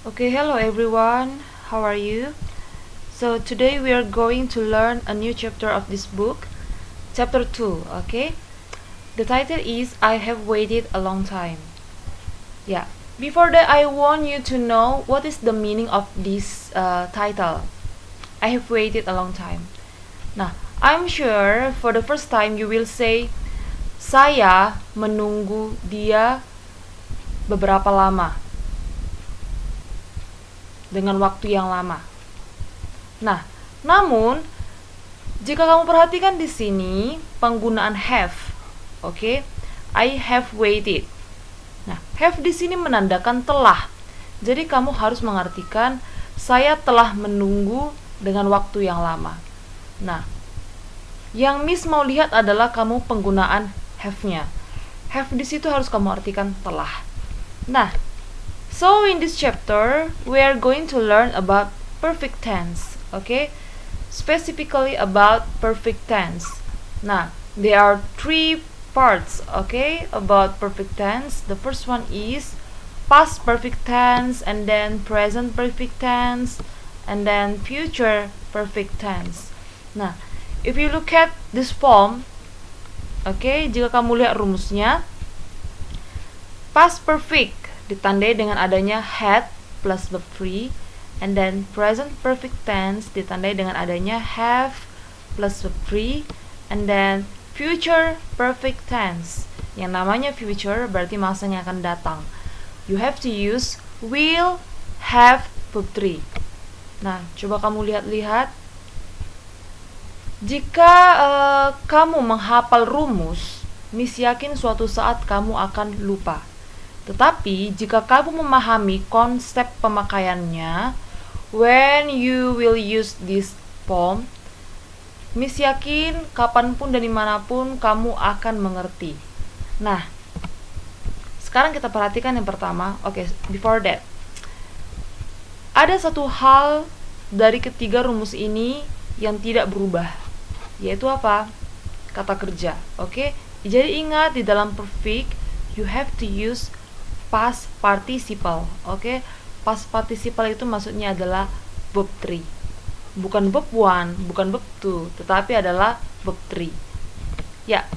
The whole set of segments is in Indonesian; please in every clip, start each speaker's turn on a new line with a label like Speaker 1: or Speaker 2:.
Speaker 1: Okay, hello everyone. How are you? So today we are going to learn a new chapter of this book, chapter 2, okay? The title is I Have Waited a Long Time. Yeah. Before that, I want you to know what is the meaning of this title. I have waited a long time. Nah, I'm sure for the first time you will say saya menunggu dia beberapa lama. Dengan waktu yang lama. Nah, namun jika kamu perhatikan di sini penggunaan have, oke? I have waited. Nah, have di sini menandakan telah. Jadi kamu harus mengartikan saya telah menunggu dengan waktu yang lama. Nah, yang Miss mau lihat adalah kamu penggunaan have-nya. Have di situ harus kamu artikan telah. Nah, so in this chapter, we are going to learn about perfect tense, okay? Specifically about perfect tense. Nah, there are three parts, okay, about perfect tense. The first one is past perfect tense, and then present perfect tense, and then future perfect tense. Nah, if you look at this form, okay, jika kamu lihat rumusnya, past perfect ditandai dengan adanya had plus verb 3, and then present perfect tense ditandai dengan adanya have plus verb 3, and then future perfect tense. Yang namanya future berarti masa yang akan datang. You have to use will, have, verb 3. Nah, coba kamu lihat-lihat. Jika kamu menghafal rumus, Miss yakin suatu saat kamu akan lupa. Tetapi jika kamu memahami konsep pemakaiannya, when you will use this form, Miss yakin kapanpun dan dimanapun kamu akan mengerti. Nah, sekarang kita perhatikan yang pertama. Oke, before that, ada satu hal dari ketiga rumus ini yang tidak berubah, yaitu apa? Kata kerja. Oke, jadi ingat di dalam perfect you have to use past participle, oke? Past participle itu maksudnya adalah verb 3. Bukan verb 1, bukan verb 2, tetapi adalah verb 3. Ya.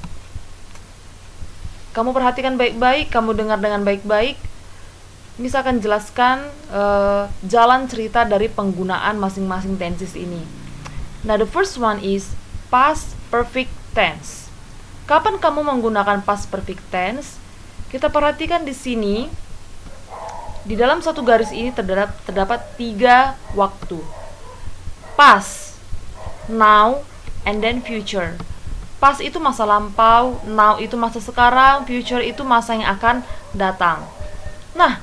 Speaker 1: Kamu perhatikan baik-baik, kamu dengar dengan baik-baik. Miss akan jelaskan jalan cerita dari penggunaan masing-masing tenses ini. Nah, the first one is past perfect tense. Kapan kamu menggunakan past perfect tense? Kita perhatikan di sini, di dalam satu garis ini terdapat 3 waktu. Past, now, and then future. Past itu masa lampau, now itu masa sekarang, future itu masa yang akan datang. Nah,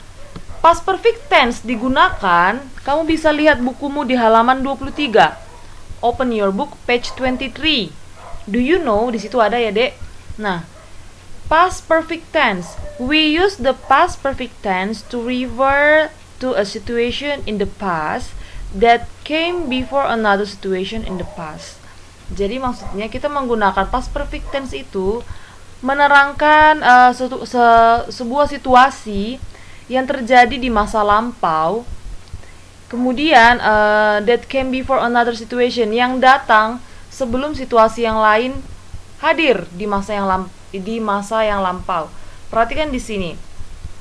Speaker 1: past perfect tense digunakan, kamu bisa lihat bukumu di halaman 23. Open your book, page 23. Do you know, di situ ada ya, Dek? Nah, past perfect tense. We use the past perfect tense to refer to a situation in the past that came before another situation in the past. Jadi maksudnya kita menggunakan past perfect tense itu menerangkan sebuah situasi yang terjadi di masa lampau. Kemudian that came before another situation, yang datang sebelum situasi yang lain hadir di masa yang lampau. Perhatikan di sini.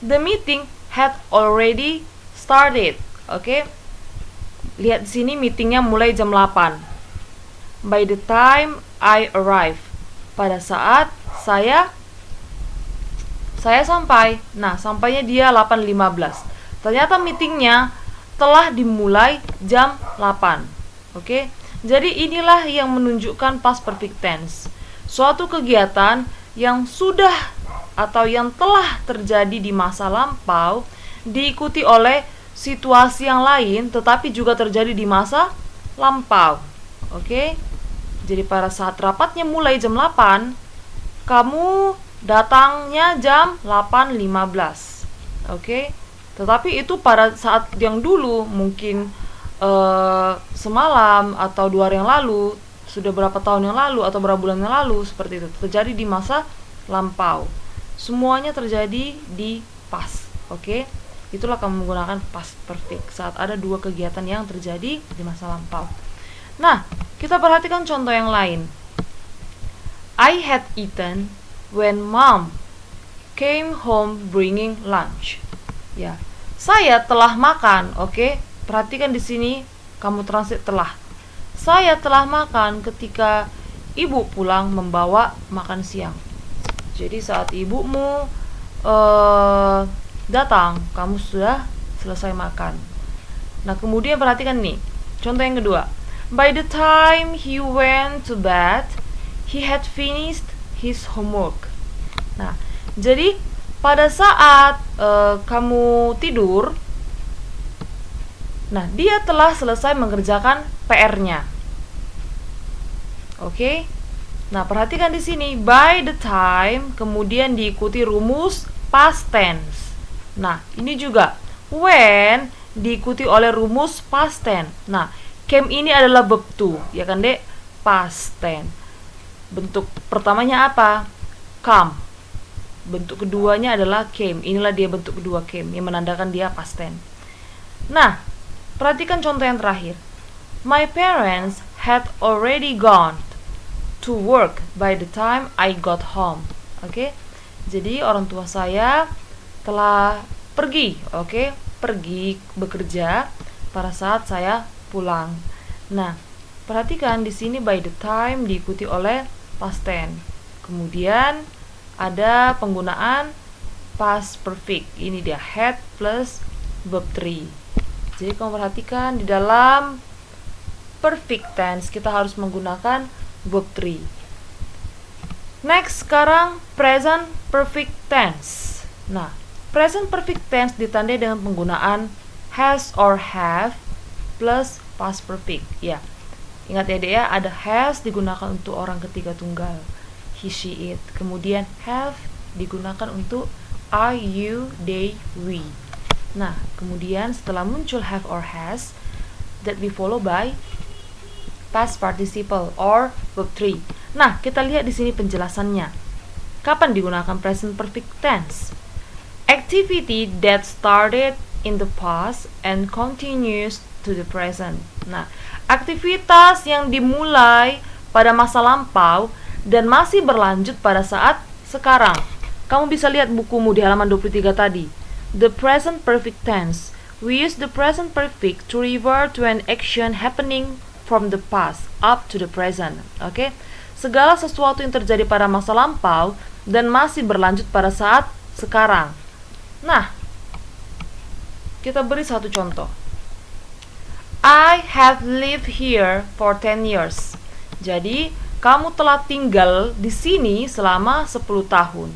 Speaker 1: The meeting had already started. Oke. Lihat di sini meetingnya mulai jam 8. By the time I arrived. Pada saat saya sampai. Nah, sampainya dia 8.15. Ternyata meetingnya telah dimulai jam 8. Oke. Jadi inilah yang menunjukkan past perfect tense. Suatu kegiatan yang sudah atau yang telah terjadi di masa lampau diikuti oleh situasi yang lain tetapi juga terjadi di masa lampau. Oke? Jadi pada saat rapatnya mulai jam 8, kamu datangnya jam 8.15. Oke? Tetapi itu pada saat yang dulu, mungkin semalam atau 2 hari yang lalu, sudah berapa tahun yang lalu atau berapa bulan yang lalu, seperti itu. Terjadi di masa lampau. Semuanya terjadi di past, oke? itulah kamu menggunakan past perfect saat ada dua kegiatan yang terjadi di masa lampau. Nah, kita perhatikan contoh yang lain. I had eaten when mom came home bringing lunch. Ya, saya telah makan. Oke, perhatikan di sini kamu translate telah. Saya telah makan ketika ibu pulang membawa makan siang. Jadi saat ibumu datang, kamu sudah selesai makan. Nah, kemudian perhatikan nih, contoh yang kedua. By the time he went to bed, he had finished his homework. Nah, jadi pada saat kamu tidur, nah dia telah selesai mengerjakan PR-nya. Oke. Nah, perhatikan di sini by the time kemudian diikuti rumus past tense. Nah, ini juga when diikuti oleh rumus past tense. Nah, came ini adalah verb to, ya kan, Dek? Past tense. Bentuk pertamanya apa? Come. Bentuk keduanya adalah came. Inilah dia bentuk kedua came yang menandakan dia past tense. Nah, perhatikan contoh yang terakhir. My parents had already gone to work by the time I got home. Oke. Jadi orang tua saya telah pergi, pergi bekerja pada saat saya pulang. Nah, perhatikan di sini by the time diikuti oleh past tense. Kemudian ada penggunaan past perfect. Ini dia had plus verb 3. Jadi kamu perhatikan di dalam perfect tense kita harus menggunakan verb 3. Next, sekarang present perfect tense. Nah, present perfect tense ditandai dengan penggunaan has or have plus past perfect. Ya, ingat ya, Dek, ya, ada has digunakan untuk orang ketiga tunggal, he, she, it. Kemudian have digunakan untuk I, you, they, we. Nah, kemudian setelah muncul have or has, that be followed by past participle or verb 3. Nah, kita lihat di sini penjelasannya. Kapan digunakan present perfect tense? Activity that started in the past and continues to the present. Nah, aktivitas yang dimulai pada masa lampau dan masih berlanjut pada saat sekarang. Kamu bisa lihat bukumu di halaman 23 tadi. The present perfect tense. We use the present perfect to refer to an action happening from the past up to the present. Oke? Segala sesuatu yang terjadi pada masa lampau dan masih berlanjut pada saat sekarang. Nah, kita beri satu contoh. I have lived here for 10 years. Jadi, kamu telah tinggal di sini selama 10 tahun.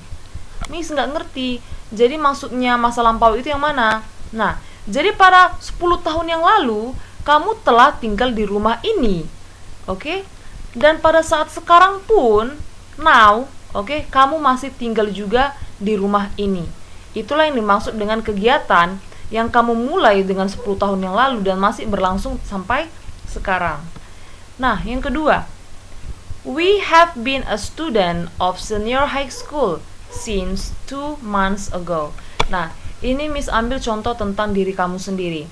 Speaker 1: Miss nggak ngerti. Jadi maksudnya masa lampau itu yang mana? Nah, jadi pada 10 tahun yang lalu kamu telah tinggal di rumah ini. Oke? Dan pada saat sekarang pun, now, kamu masih tinggal juga di rumah ini. Itulah yang dimaksud dengan kegiatan yang kamu mulai dengan 10 tahun yang lalu dan masih berlangsung sampai sekarang. Nah, yang kedua, we have been a student of senior high school since 2 months ago. Nah, ini Miss ambil contoh tentang diri kamu sendiri.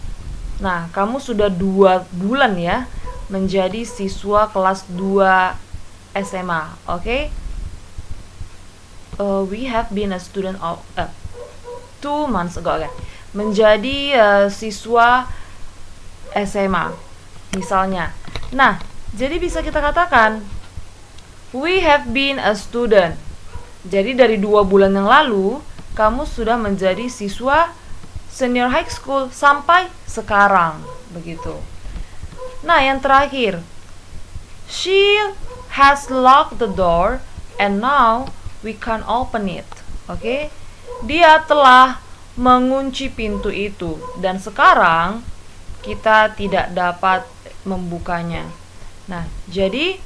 Speaker 1: Nah, kamu sudah 2 bulan ya menjadi siswa kelas 2 SMA, oke? We have been a student of 2 months ago, menjadi siswa SMA, misalnya. Nah, jadi bisa kita katakan we have been a student. Jadi dari 2 bulan yang lalu kamu sudah menjadi siswa senior high school sampai sekarang, begitu. Nah, yang terakhir, she has locked the door and now we can open it. Oke? Dia telah mengunci pintu itu dan sekarang kita tidak dapat membukanya. Nah, jadi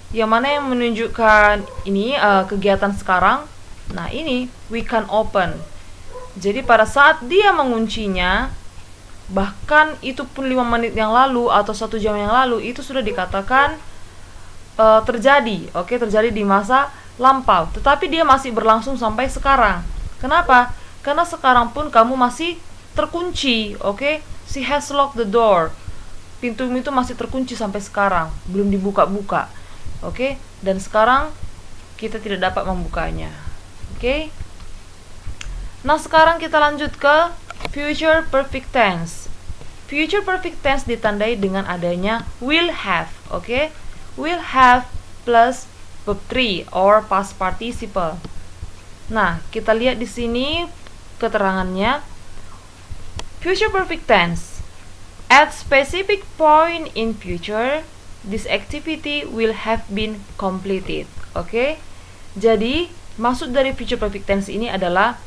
Speaker 1: yang mana yang menunjukkan ini kegiatan sekarang? Nah, ini we can open. Jadi pada saat dia menguncinya, bahkan itu pun 5 menit yang lalu atau 1 jam yang lalu, itu sudah dikatakan terjadi. Terjadi di masa lampau. Tetapi dia masih berlangsung sampai sekarang. Kenapa? Karena sekarang pun kamu masih terkunci, oke? She has locked the door. Pintu itu masih terkunci sampai sekarang, belum dibuka-buka. Oke? Dan sekarang kita tidak dapat membukanya. Oke? Nah, sekarang kita lanjut ke future perfect tense. Future perfect tense ditandai dengan adanya will have, oke? Will have plus verb 3 or past participle. Nah, kita lihat di sini keterangannya. Future perfect tense. At specific point in future, this activity will have been completed. Oke? Jadi, maksud dari future perfect tense ini adalah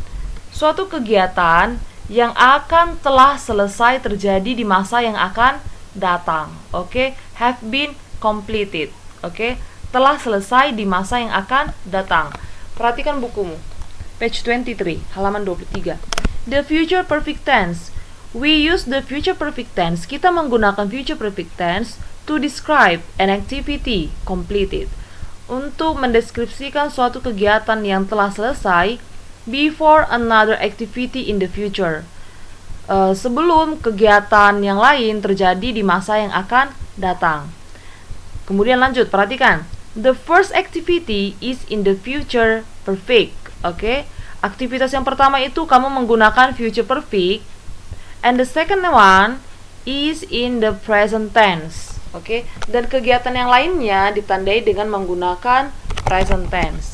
Speaker 1: suatu kegiatan yang akan telah selesai terjadi di masa yang akan datang. Oke? Have been completed. Oke? Telah selesai di masa yang akan datang. Perhatikan bukumu. Page 23, halaman 23. The future perfect tense. We use the future perfect tense. Kita menggunakan future perfect tense to describe an activity completed. Untuk mendeskripsikan suatu kegiatan yang telah selesai before another activity in the future. Sebelum kegiatan yang lain terjadi di masa yang akan datang. Kemudian lanjut, perhatikan. The first activity is in the future perfect. Oke? Aktivitas yang pertama itu kamu menggunakan future perfect. And the second one is in the present tense. Oke? Dan kegiatan yang lainnya ditandai dengan menggunakan present tense.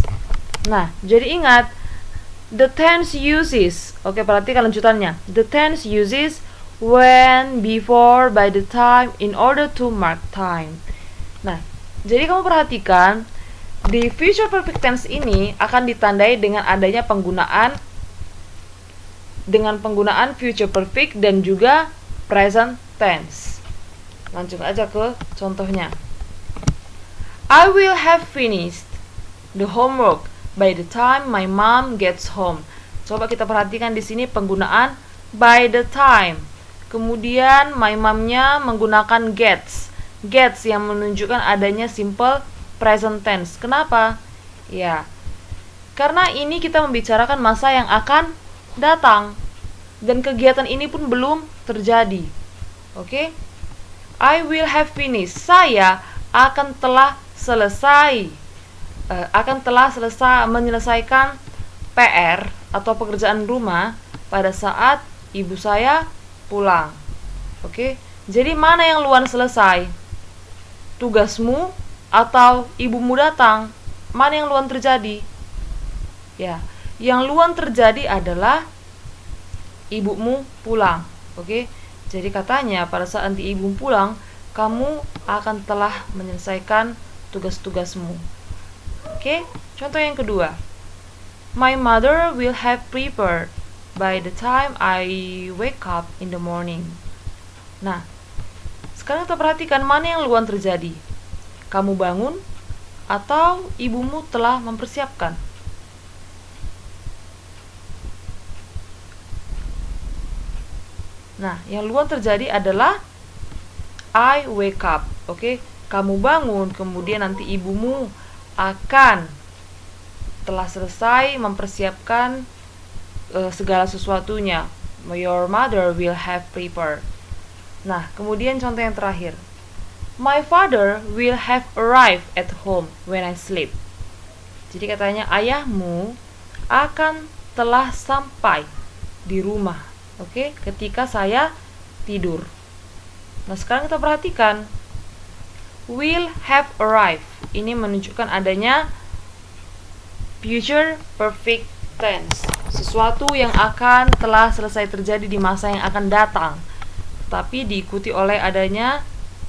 Speaker 1: Nah, jadi ingat, the tense uses. Oke, perhatikan lanjutannya. The tense uses when, before, by the time, in order to mark time. Nah, jadi kamu perhatikan di future perfect tense ini akan ditandai dengan adanya penggunaan future perfect dan juga present tense. Langsung aja ke contohnya. I will have finished the homework by the time my mom gets home. Coba kita perhatikan di sini penggunaan by the time. Kemudian my mom-nya menggunakan gets. Gets yang menunjukkan adanya simple present tense. Kenapa? Ya, karena ini kita membicarakan masa yang akan datang. Dan kegiatan ini pun belum terjadi. Oke? I will have finished. Saya akan telah selesai. Menyelesaikan PR atau pekerjaan rumah pada saat ibu saya pulang. Oke? Jadi mana yang luan selesai? Tugasmu atau ibumu datang? Mana yang luan terjadi? Ya, yang luan terjadi adalah ibumu pulang. Oke? Jadi katanya pada saat nanti ibumu pulang, kamu akan telah menyelesaikan tugas-tugasmu. Oke? Contoh yang kedua. My mother will have prepared by the time I wake up in the morning. Nah, sekarang kita perhatikan mana yang luan terjadi. Kamu bangun atau ibumu telah mempersiapkan? Nah, yang luan terjadi adalah I wake up. Oke? Kamu bangun, kemudian nanti ibumu akan telah selesai mempersiapkan segala sesuatunya. Your mother will have prepared. Nah, kemudian contoh yang terakhir. My father will have arrived at home when I sleep. Jadi katanya ayahmu akan telah sampai di rumah. Oke, ketika saya tidur. Nah, sekarang kita perhatikan will have arrived. Ini menunjukkan adanya future perfect tense. Sesuatu yang akan telah selesai terjadi di masa yang akan datang, tapi diikuti oleh adanya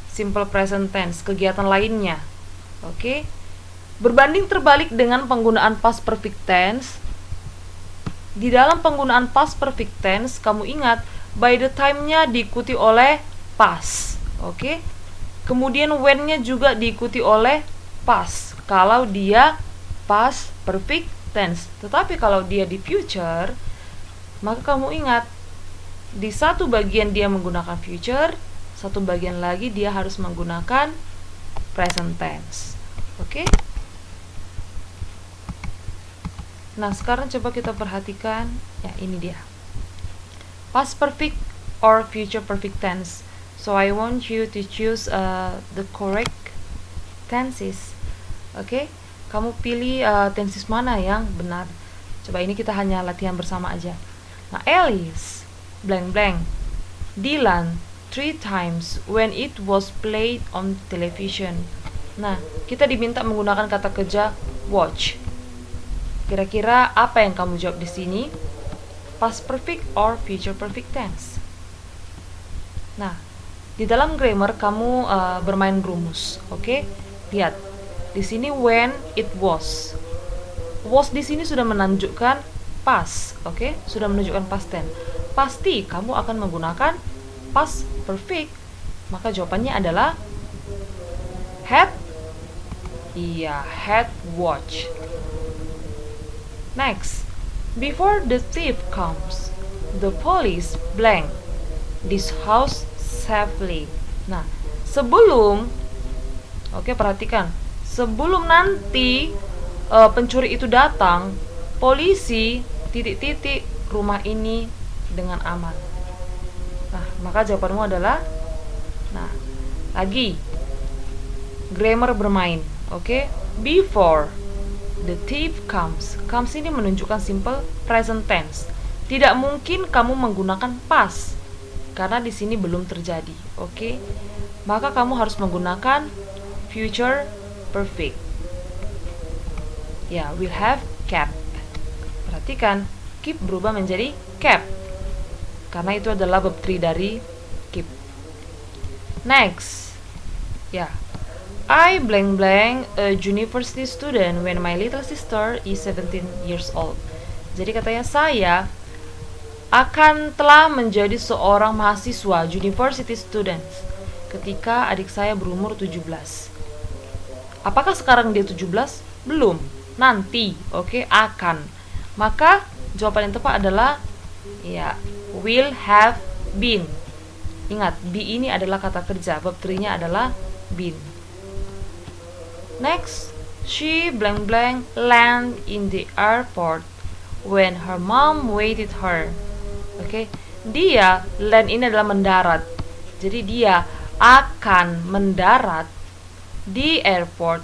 Speaker 1: simple present tense, kegiatan lainnya. Oke. Berbanding terbalik dengan penggunaan past perfect tense. Di dalam penggunaan past perfect tense, kamu ingat by the time-nya diikuti oleh past. Oke? Kemudian when-nya juga diikuti oleh past kalau dia past perfect tense. Tetapi kalau dia di future, maka kamu ingat di satu bagian dia menggunakan future, satu bagian lagi dia harus menggunakan present tense. Oke? Nah, sekarang coba kita perhatikan. Ya, ini dia. past perfect or future perfect tense. So I want you to choose the correct tenses. Oke, kamu pilih tenses mana yang benar. Coba ini kita hanya latihan bersama aja. Nah, Alice blank blank Dylan 3 times when it was played on television. Nah, kita diminta menggunakan kata kerja watch. Kira-kira apa yang kamu jawab di sini? Past perfect or future perfect tense? Nah, di dalam grammar kamu bermain rumus, oke? Lihat, di sini when it was. Was di sini sudah menunjukkan past, oke? Sudah menunjukkan past tense. Pasti kamu akan menggunakan past perfect. Maka jawabannya adalah had. Iya, had watch. Next, before the thief comes, the police blank this house safely. Nah, sebelum, oke, perhatikan, sebelum nanti pencuri itu datang, polisi titik-titik rumah ini dengan aman. Nah, maka jawabanmu adalah, nah, lagi grammar bermain, oke? Before the thief comes. Comes ini menunjukkan simple present tense. Tidak mungkin kamu menggunakan past karena di sini belum terjadi, oke? Maka kamu harus menggunakan future perfect. Ya, will have kept. Perhatikan, keep berubah menjadi kept karena itu adalah verb 3 dari keep. Next, ya, I blank blank a university student when my little sister is 17 years old. Jadi katanya saya akan telah menjadi seorang mahasiswa university students ketika adik saya berumur 17. Apakah sekarang dia 17? Belum, nanti, oke, akan. Maka jawaban yang tepat adalah ya, will have been. Ingat, be ini adalah kata kerja, verb 3-nya adalah been. Next, she blank blank land in the airport when her mom waited her. Oke, dia land ini adalah mendarat. Jadi dia akan mendarat di airport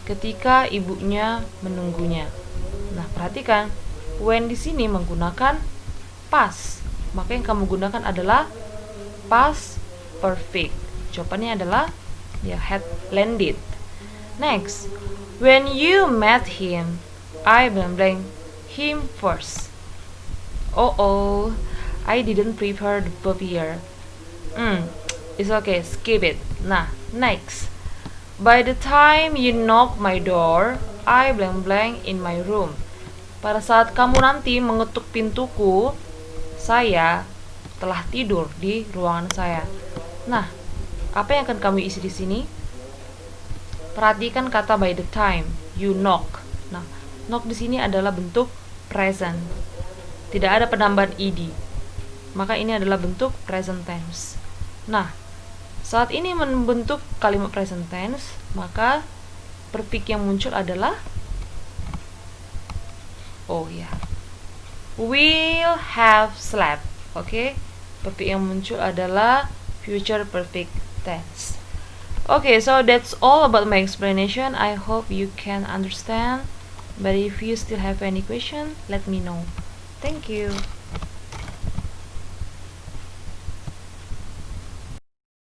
Speaker 1: ketika ibunya menunggunya. Nah, perhatikan, when di sini menggunakan past. Maka yang kamu gunakan adalah past perfect. Jawabannya adalah ya, had landed. Next, when you met him, I blank blank him first. Oh, I didn't prepare the verb here. It's okay, skip it. Nah, next. By the time you knock my door, I blank blank in my room. Pada saat kamu nanti mengetuk pintuku, saya telah tidur di ruangan saya. Nah, apa yang akan kamu isi di sini? Perhatikan kata by the time you knock. Nah, knock di sini adalah bentuk present. Tidak ada penambahan ed. Maka ini adalah bentuk present tense. Nah, saat ini membentuk kalimat present tense, maka perfect yang muncul adalah will have slept. Oke, perfect yang muncul adalah future perfect tense. Okay, so that's all about my explanation. I hope you can understand. But if you still have any question, let me know. Thank you.